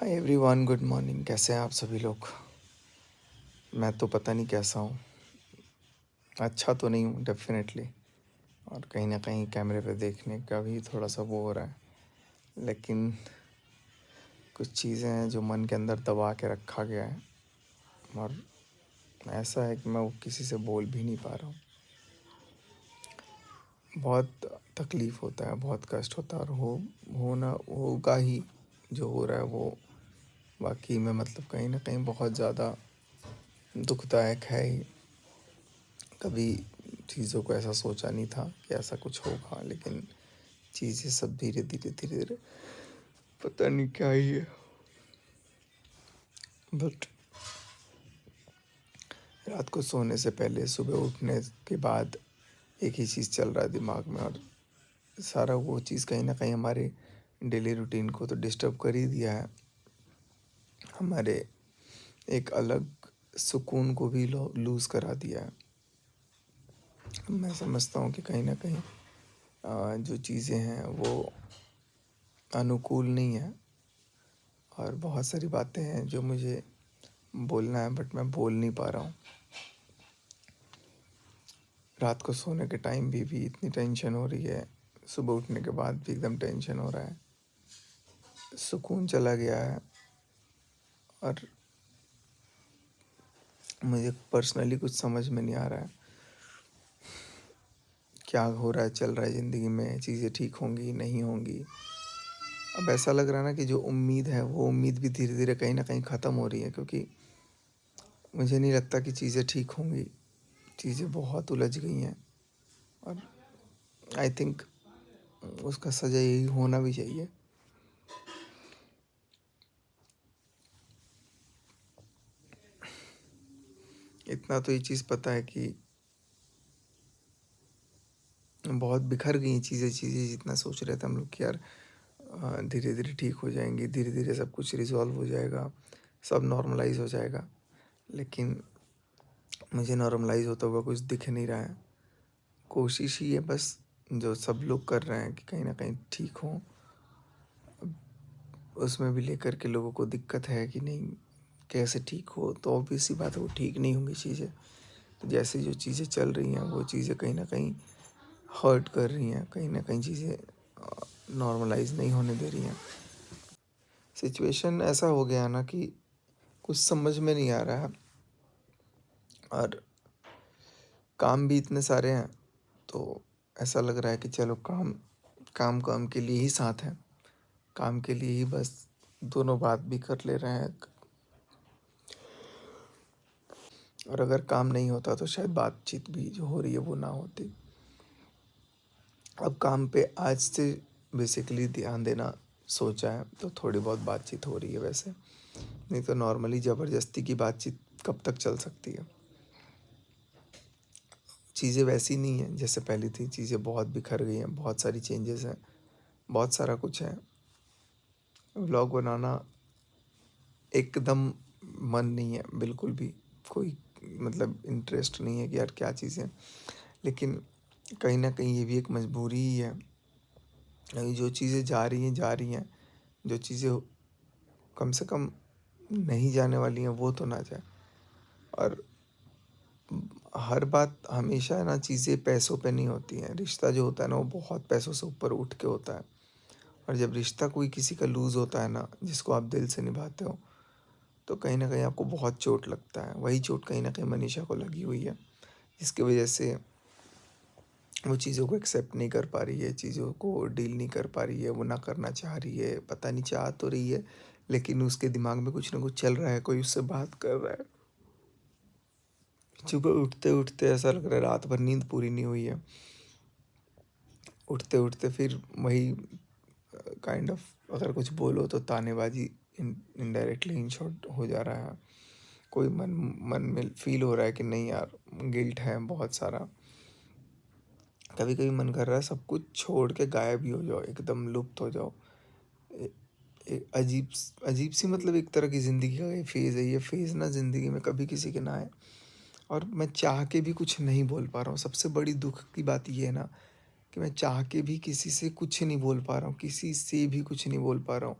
Hi everyone, good morning. कैसे हैं आप सभी लोग? मैं तो पता नहीं कैसा हूँ। अच्छा तो नहीं हूँ डेफिनेटली, और कहीं ना कहीं कैमरे पे देखने का भी थोड़ा सा वो हो रहा है। लेकिन कुछ चीज़ें हैं जो मन के अंदर दबा के रखा गया है, और ऐसा है कि मैं वो किसी से बोल भी नहीं पा रहा हूँ। बहुत तकलीफ़ होता है, बहुत कष्ट होता है, और होना होगा ही। जो हो रहा है वो वाकई में मतलब कहीं ना कहीं बहुत ज़्यादा दुखदायक है ही। कभी चीज़ों को ऐसा सोचा नहीं था कि ऐसा कुछ होगा, लेकिन चीज़ें सब धीरे धीरे धीरे धीरे पता नहीं क्या ही है। बट रात को सोने से पहले सुबह उठने के बाद एक ही चीज़ चल रहा है दिमाग में, और सारा वो चीज़ कहीं ना कहीं हमारे डेली रूटीन को तो डिस्टर्ब कर ही दिया है। हमारे एक अलग सुकून को भी लूज़ करा दिया है। मैं समझता हूँ कि कहीं ना कहीं जो चीज़ें हैं वो अनुकूल नहीं है, और बहुत सारी बातें हैं जो मुझे बोलना है बट मैं बोल नहीं पा रहा हूँ। रात को सोने के टाइम भी इतनी टेंशन हो रही है, सुबह उठने के बाद भी एकदम टेंशन हो रहा है। सुकून चला गया है, और मुझे पर्सनली कुछ समझ में नहीं आ रहा है क्या हो रहा है, चल रहा है ज़िंदगी में। चीज़ें ठीक होंगी नहीं होंगी। अब ऐसा लग रहा है ना कि जो उम्मीद है वो उम्मीद भी धीरे धीरे कहीं ना कहीं ख़त्म हो रही है, क्योंकि मुझे नहीं लगता कि चीज़ें ठीक होंगी। चीज़ें बहुत उलझ गई हैं, और आई थिंक उसका सज़ा यही होना भी चाहिए। इतना तो ये चीज़ पता है कि बहुत बिखर गई चीज़ें चीज़ें जितना सोच रहे थे हम लोग कि यार धीरे धीरे ठीक हो जाएंगी, धीरे धीरे सब कुछ रिजॉल्व हो जाएगा, सब नॉर्मलाइज हो जाएगा। लेकिन मुझे नॉर्मलाइज होता हुआ कुछ दिख नहीं रहा है। कोशिश ही है बस, जो सब लोग कर रहे हैं कि कहीं ना कहीं ठीक हो। उसमें भी लेकर के लोगों को दिक्कत है कि नहीं, कैसे ठीक हो। तो ऑब्वियस सी बात है वो ठीक नहीं होंगी चीज़ें। तो जैसे जो चीज़ें चल रही हैं वो चीज़ें कहीं ना कहीं हर्ट कर रही हैं, कहीं ना कहीं चीज़ें नॉर्मलाइज नहीं होने दे रही हैं। सिचुएशन ऐसा हो गया ना कि कुछ समझ में नहीं आ रहा है, और काम भी इतने सारे हैं। तो ऐसा लग रहा है कि चलो काम काम काम के लिए ही साथ हैं, काम के लिए ही बस दोनों बात भी कर ले रहे हैं। और अगर काम नहीं होता तो शायद बातचीत भी जो हो रही है वो ना होती। अब काम पे आज से बेसिकली ध्यान देना सोचा है, तो थोड़ी बहुत बातचीत हो रही है वैसे। नहीं तो नॉर्मली ज़बरदस्ती की बातचीत कब तक चल सकती है। चीज़ें वैसी नहीं हैं जैसे पहले थी। चीज़ें बहुत बिखर गई हैं, बहुत सारी चेंजेस हैं, बहुत सारा कुछ है। व्लॉग बनाना एकदम मन नहीं है बिल्कुल भी। कोई मतलब इंटरेस्ट नहीं है कि यार क्या चीज़ें। लेकिन कहीं ना कहीं ये भी एक मजबूरी ही है। अभी जो चीज़ें जा रही हैं जा रही हैं, जो चीज़ें कम से कम नहीं जाने वाली हैं वो तो ना जाए। और हर बात हमेशा है ना, चीज़ें पैसों पे नहीं होती हैं। रिश्ता जो होता है ना वो बहुत पैसों से ऊपर उठ के होता है। और जब रिश्ता कोई किसी का लूज़ होता है ना, जिसको आप दिल से निभाते हो, तो कहीं ना कहीं आपको बहुत चोट लगता है। वही चोट कहीं ना कहीं मनीषा को लगी हुई है, जिसकी वजह से वो चीज़ों को एक्सेप्ट नहीं कर पा रही है, चीज़ों को डील नहीं कर पा रही है। वो ना करना चाह रही है, पता नहीं चाह तो रही है, लेकिन उसके दिमाग में कुछ ना कुछ चल रहा है, कोई उससे बात कर रहा है। सुबह उठते उठते ऐसा लग रहा है रात भर नींद पूरी नहीं हुई है। उठते उठते फिर वही काइंड ऑफ, अगर कुछ बोलो तो तानेबाजी इनडायरेक्टली इन शॉर्ट हो जा रहा है। कोई मन मन में फील हो रहा है कि नहीं यार, गिल्ट है बहुत सारा। कभी कभी मन कर रहा है सब कुछ छोड़ के गायब ही हो जाओ, एकदम लुप्त हो जाओ। ए- एक अजीब सी मतलब एक तरह की ज़िंदगी का ये फेज़ है। ये फेज़ ना ज़िंदगी में कभी किसी के ना आए, और मैं चाह के भी कुछ नहीं बोल पा रहा हूँ। सबसे बड़ी दुख की बात ये है ना कि मैं चाह के भी किसी से कुछ नहीं बोल पा रहा हूँ, किसी से भी कुछ नहीं बोल पा रहा हूँ।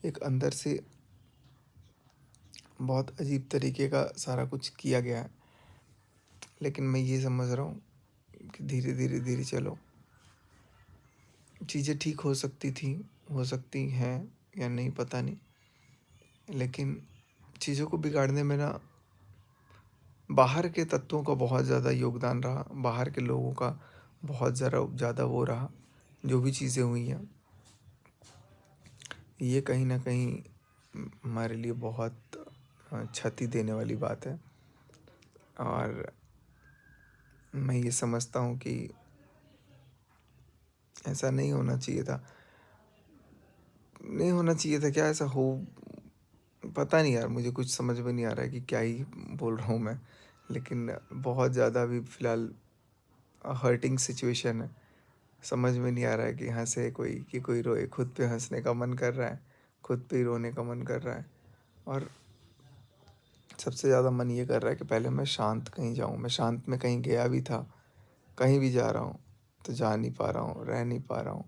एक अंदर से बहुत अजीब तरीके का सारा कुछ किया गया है। लेकिन मैं ये समझ रहा हूँ कि धीरे धीरे धीरे चलो, चीज़ें ठीक हो सकती थी, हो सकती हैं या नहीं पता नहीं, लेकिन चीज़ों को बिगाड़ने में ना बाहर के तत्वों का बहुत ज़्यादा योगदान रहा, बाहर के लोगों का बहुत ज़्यादा वो रहा। जो भी चीज़ें हुई हैं, ये कहीं न कहीं हमारे लिए बहुत क्षति देने वाली बात है। और मैं ये समझता हूँ कि ऐसा नहीं होना चाहिए था। नहीं होना चाहिए था क्या, ऐसा हो पता नहीं यार, मुझे कुछ समझ में नहीं आ रहा है कि क्या ही बोल रहा हूँ मैं। लेकिन बहुत ज़्यादा अभी फ़िलहाल हर्टिंग सिचुएशन है। समझ में नहीं आ रहा है कि हँसे कोई कि कोई रोए। खुद पे हँसने का मन कर रहा है, खुद पे ही रोने का मन कर रहा है। और सबसे ज़्यादा मन ये कर रहा है कि पहले मैं शांत कहीं जाऊँ। मैं शांत में कहीं गया भी था, कहीं भी जा रहा हूँ तो जा नहीं पा रहा हूँ, रह नहीं पा रहा हूँ।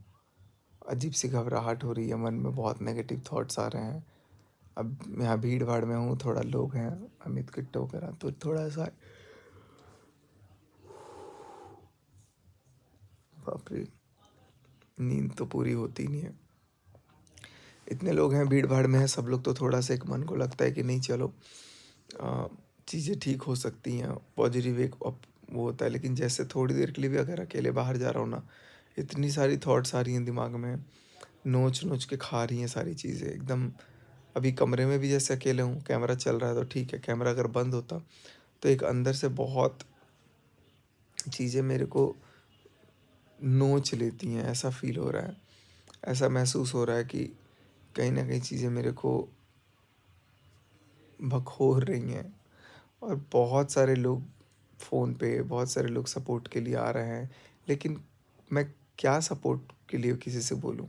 अजीब सी घबराहट हो रही है, मन में बहुत नेगेटिव थॉट्स आ रहे हैं। अब यहाँ भीड़ भाड़ में हूँ, थोड़ा लोग हैं, अमित किट्टो वगैरह, तो थोड़ा सा बाप रे, नींद तो पूरी होती नहीं है। इतने लोग हैं, भीड़ भाड़ में है सब लोग, तो थोड़ा सा एक मन को लगता है कि नहीं चलो चीज़ें ठीक हो सकती हैं, पॉजिटिव एक वो होता है। लेकिन जैसे थोड़ी देर के लिए भी अगर अकेले बाहर जा रहा हूँ ना, इतनी सारी थॉट्स आ रही हैं दिमाग में, नोच नोच के खा रही हैं सारी चीज़ें एकदम। अभी कमरे में भी जैसे अकेले हूँ, कैमरा चल रहा है तो ठीक है, कैमरा अगर बंद होता तो एक अंदर से बहुत चीज़ें मेरे को नोच लेती हैं, ऐसा फील हो रहा है। ऐसा महसूस हो रहा है कि कहीं न कहीं चीज़ें मेरे को भखोर रही हैं। और बहुत सारे लोग फ़ोन पे, बहुत सारे लोग सपोर्ट के लिए आ रहे हैं, लेकिन मैं क्या सपोर्ट के लिए किसी से बोलूँ?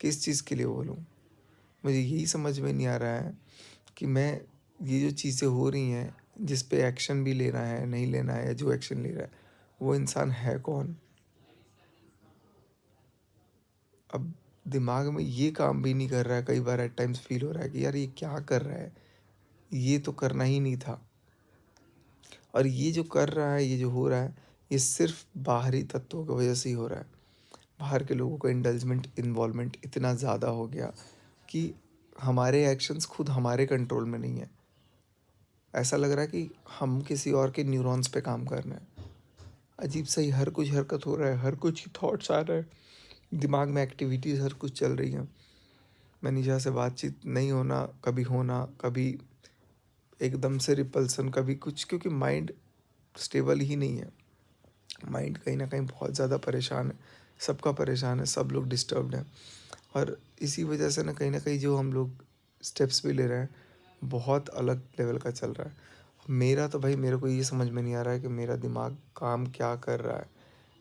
किस चीज़ के लिए बोलूँ? मुझे यही समझ में नहीं आ रहा है कि मैं ये जो चीज़ें हो रही हैं, जिस पे एक्शन भी लेना है, नहीं लेना है, या जो एक्शन ले रहा है, वो इंसान है कौन? अब दिमाग में ये काम भी नहीं कर रहा है, कई बार एट टाइम्स फ़ील हो रहा है कि यार ये क्या कर रहा है? ये तो करना ही नहीं था। और ये जो कर रहा है, ये जो हो रहा है, ये सिर्फ़ बाहरी तत्वों की वजह से ही हो रहा है। बाहर के लोगों का इन्वॉल्वमेंट इतना ज़्यादा हो गया कि हमारे एक्शंस खुद हमारे कंट्रोल में नहीं है। ऐसा लग रहा है कि हम किसी और के न्यूरॉन्स पे काम कर रहे हैं। अजीब सा ही हर कुछ हरकत हो रहा है, हर कुछ थॉट्स आ रहे हैं, दिमाग में एक्टिविटीज़ हर कुछ चल रही हैं। मनीषा से बातचीत नहीं होना, कभी होना, कभी एकदम से रिपल्सन, कभी कुछ, क्योंकि माइंड स्टेबल ही नहीं है। माइंड कहीं न कहीं बहुत ज़्यादा परेशान है, सबका परेशान है, सब लोग डिस्टर्ब्ड हैं। और इसी वजह से ना कहीं न कहीं जो हम लोग स्टेप्स भी ले रहे हैं, बहुत अलग लेवल का चल रहा है। मेरा तो भाई, मेरे को ये समझ में नहीं आ रहा है कि मेरा दिमाग काम क्या कर रहा है?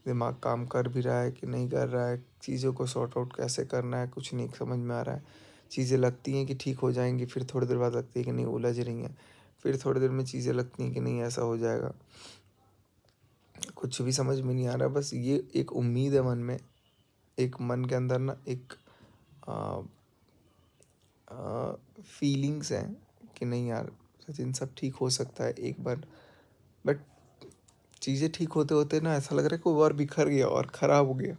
दिमाग काम कर भी रहा है कि नहीं कर रहा है? चीज़ों को सॉर्ट आउट कैसे करना है, कुछ नहीं समझ में आ रहा है। चीज़ें लगती हैं कि ठीक हो जाएँगी, फिर थोड़ी देर बाद लगती है कि नहीं, उलझ रही हैं। फिर थोड़ी देर में चीज़ें लगती हैं कि नहीं, ऐसा हो जाएगा। कुछ भी समझ में नहीं आ रहा है, बस ये एक उम्मीद है मन में, एक मन के अंदर ना एक अ फीलिंग्स हैं कि नहीं यार सचिन, सब ठीक हो सकता है एक बार। बट चीज़ें ठीक होते होते ना ऐसा लग रहा है कि वो और बिखर गया और ख़राब हो गया।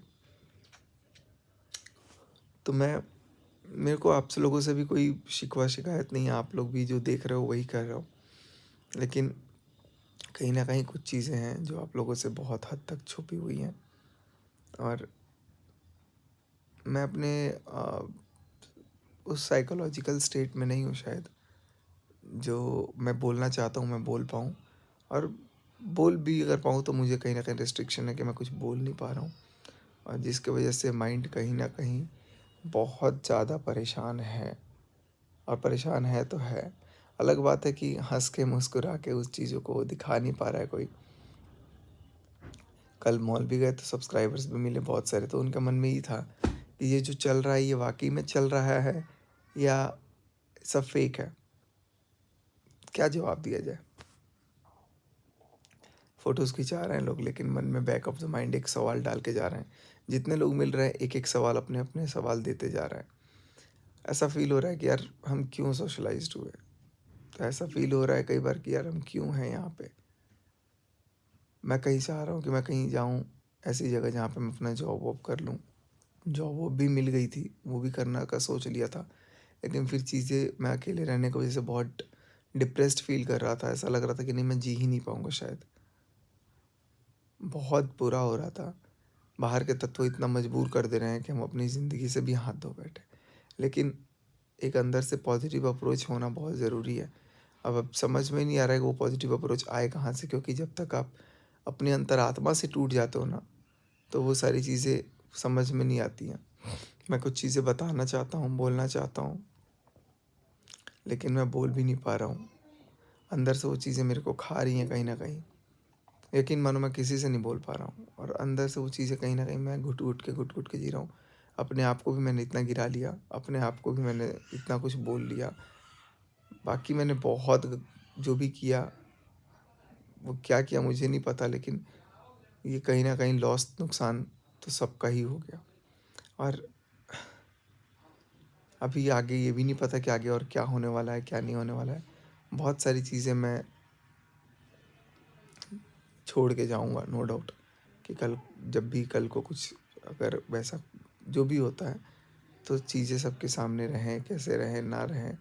तो मेरे को आपसे लोगों से भी कोई शिकवा शिकायत नहीं है, आप लोग भी जो देख रहे हो वही कर रहे हो। लेकिन कहीं न कहीं कुछ चीज़ें हैं जो आप लोगों से बहुत हद तक छुपी हुई हैं। और मैं अपने उस साइकोलॉजिकल स्टेट में नहीं हूँ शायद, जो मैं बोलना चाहता हूँ मैं बोल पाऊँ। और बोल भी अगर पाऊँ तो मुझे कहीं न कहीं रिस्ट्रिक्शन है कि मैं कुछ बोल नहीं पा रहा हूँ। और जिसकी वजह से माइंड कहीं न कहीं बहुत ज़्यादा परेशान है। और परेशान है तो है। अलग बात है कि हँस के मुस्कुरा के उस चीज़ों को दिखा नहीं पा रहा है कोई। कल मॉल भी गए तो सब्सक्राइबर्स भी मिले बहुत सारे, तो उनके मन में ये था कि ये जो चल रहा है ये वाक़ई में चल रहा है या सब फेक है? क्या जवाब दिया जाए? फ़ोटोज़ खिंचा रहे हैं लोग, लेकिन मन में बैक ऑफ द माइंड एक सवाल डाल के जा रहे हैं। जितने लोग मिल रहे हैं एक-एक सवाल अपने-अपने सवाल देते जा रहे हैं। ऐसा फ़ील हो रहा है कि यार हम क्यों सोशलाइज़्ड हुए? तो ऐसा फ़ील हो रहा है कई बार कि यार हम क्यों हैं यहाँ पे? मैं कहीं चाह रहा हूँ कि मैं कहीं जाऊँ ऐसी जगह जहाँ पे मैं अपना जॉब वॉब कर लूँ। जॉब वॉब भी मिल गई थी, वो भी करने का सोच लिया था। लेकिन फिर चीज़ें मैं अकेले रहने की वज़ह से बहुत डिप्रेस्ड फ़ील कर रहा था। ऐसा लग रहा था कि नहीं मैं जी ही नहीं पाऊँगा शायद। बहुत बुरा हो रहा था। बाहर के तत्व इतना मजबूर कर दे रहे हैं कि हम अपनी ज़िंदगी से भी हाथ धो बैठे। लेकिन एक अंदर से पॉज़िटिव अप्रोच होना बहुत ज़रूरी है। अब समझ में नहीं आ रहा है कि वो पॉज़िटिव अप्रोच आए कहाँ से, क्योंकि जब तक आप अपनी अंतरात्मा से टूट जाते हो ना, तो वो सारी चीज़ें समझ में नहीं आती हैं। मैं कुछ चीज़ें बताना चाहता हूँ, बोलना चाहता हूँ, लेकिन मैं बोल भी नहीं पा रहा हूँ। अंदर से वो चीज़ें मेरे को खा रही हैं कहीं न कहीं। यकीन मानो मैं किसी से नहीं बोल पा रहा हूँ और अंदर से वो चीज़ें कहीं न कहीं मैं घुट-घुट के जी रहा हूँ। अपने आप को भी मैंने इतना गिरा लिया, अपने आप को भी मैंने इतना कुछ बोल लिया। बाकी मैंने बहुत जो भी किया, वो क्या किया मुझे नहीं पता, लेकिन ये कहीं न कहीं लॉस नुकसान तो सबका ही हो गया। और अभी आगे ये भी नहीं पता कि आगे और क्या होने वाला है, क्या नहीं होने वाला है। बहुत सारी चीज़ें मैं छोड़ के जाऊँगा नो डाउट, कि कल जब भी कल को कुछ अगर वैसा जो भी होता है, तो चीज़ें सबके सामने रहें, कैसे रहें, ना रहें।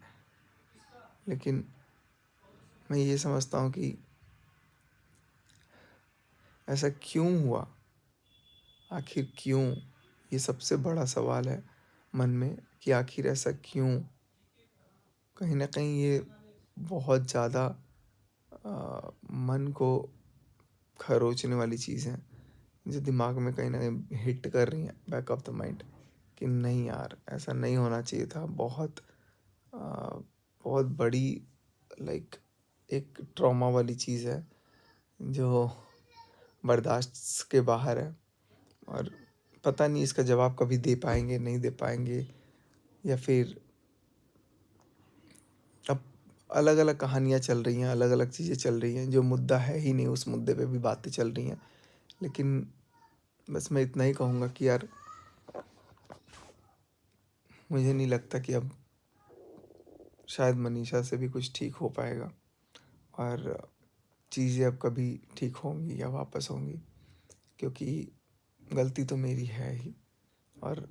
लेकिन मैं ये समझता हूँ कि ऐसा क्यों हुआ? आखिर क्यों? ये सबसे बड़ा सवाल है मन में कि आखिर ऐसा क्यों? कहीं न कहीं ये बहुत ज़्यादा मन को खरोंचने वाली चीज़ हैं, जो दिमाग में कहीं न कहीं हिट कर रही हैं बैक ऑफ द माइंड, कि नहीं यार, ऐसा नहीं होना चाहिए था। बहुत बड़ी लाइक एक ट्रॉमा वाली चीज़ है, जो बर्दाश्त के बाहर है। और पता नहीं इसका जवाब कभी दे पाएँगे, नहीं दे पाएँगे, या फिर अब अलग-अलग कहानियाँ चल रही हैं, अलग-अलग चीज़ें चल रही हैं, जो मुद्दा है ही नहीं उस मुद्दे पे भी बातें चल रही हैं। लेकिन बस मैं इतना ही कहूँगा कि यार, मुझे नहीं लगता कि अब शायद मनीषा से भी कुछ ठीक हो पाएगा और चीज़ें अब कभी ठीक होंगी या वापस होंगी, क्योंकि गलती तो मेरी है ही और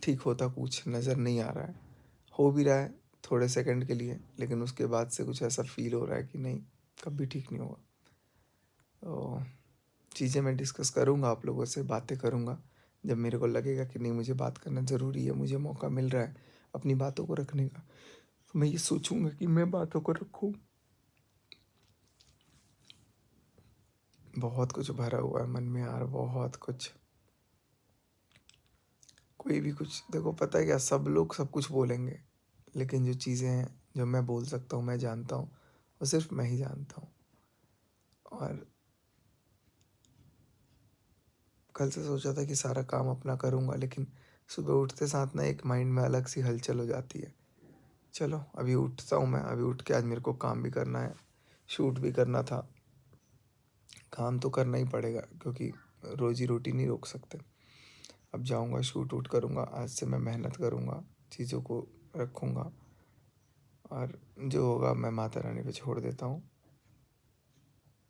ठीक होता कुछ नज़र नहीं आ रहा है। हो भी रहा है थोड़े सेकंड के लिए, लेकिन उसके बाद से कुछ ऐसा फ़ील हो रहा है कि नहीं, कभी ठीक नहीं होगा। तो चीज़ें मैं डिस्कस करूँगा आप लोगों से, बातें करूँगा, जब मेरे को लगेगा कि नहीं मुझे बात करना ज़रूरी है, मुझे मौका मिल रहा है अपनी बातों को रखने का, तो मैं ये सोचूँगा कि मैं बातों को रखूँ। बहुत कुछ भरा हुआ है मन में यार, बहुत कुछ। कोई भी कुछ देखो, पता है क्या, सब लोग सब कुछ बोलेंगे, लेकिन जो चीज़ें हैं, जो मैं बोल सकता हूँ, मैं जानता हूँ, वो सिर्फ़ मैं ही जानता हूँ। और कल से सोचा था कि सारा काम अपना करूँगा, लेकिन सुबह उठते साथ ना एक माइंड में अलग सी हलचल हो जाती है। चलो अभी उठता हूँ मैं, अभी उठ के आज मेरे को काम भी करना है, शूट भी करना था। काम तो करना ही पड़ेगा क्योंकि रोज़ी रोटी नहीं रोक सकते। अब जाऊँगा, शूट वूट करूँगा, आज से मैं मेहनत करूँगा, चीज़ों को रखूँगा और जो होगा मैं माता रानी पे छोड़ देता हूँ।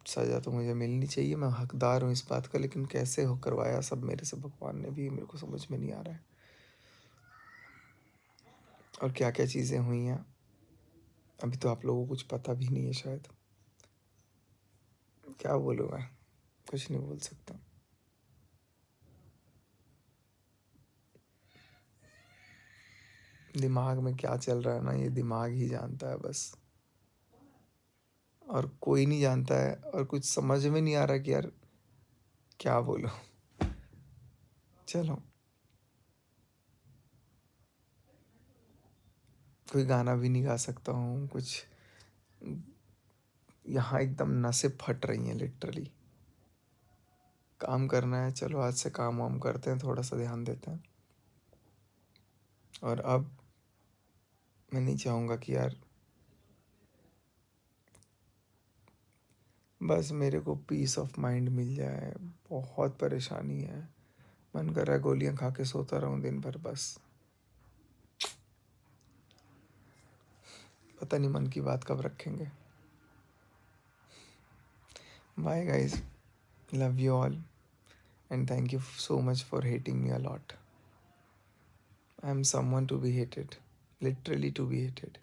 सज़ा तो मुझे मिलनी चाहिए, मैं हकदार हूँ इस बात का, लेकिन कैसे हो करवाया सब मेरे से भगवान ने भी मेरे को समझ में नहीं आ रहा है। और क्या-क्या चीज़ें हुई हैं, अभी तो आप लोगों को कुछ पता भी नहीं है शायद। क्या बोलूँ मैं? कुछ नहीं बोल सकता। दिमाग में क्या चल रहा है ना, ये दिमाग ही जानता है बस, और कोई नहीं जानता है, और कुछ समझ में नहीं आ रहा कि यार क्या बोलूँ? चलो, कोई गाना भी नहीं गा सकता हूँ, कुछ यहाँ एकदम नसें फट रही हैं लिटरली। काम करना है, चलो आज से काम वाम करते हैं, थोड़ा-सा ध्यान देते हैं। और अब मैं नहीं चाहूँगा कि यार, बस मेरे को पीस ऑफ माइंड मिल जाए। बहुत परेशानी है, मन कर रहा है गोलियाँ खा के सोता रहूँ दिन भर बस। पता नहीं मन की बात कब रखेंगे. Bye guys, love you all, and thank you so much for hating me a lot. I am someone to be hated, literally to be hated.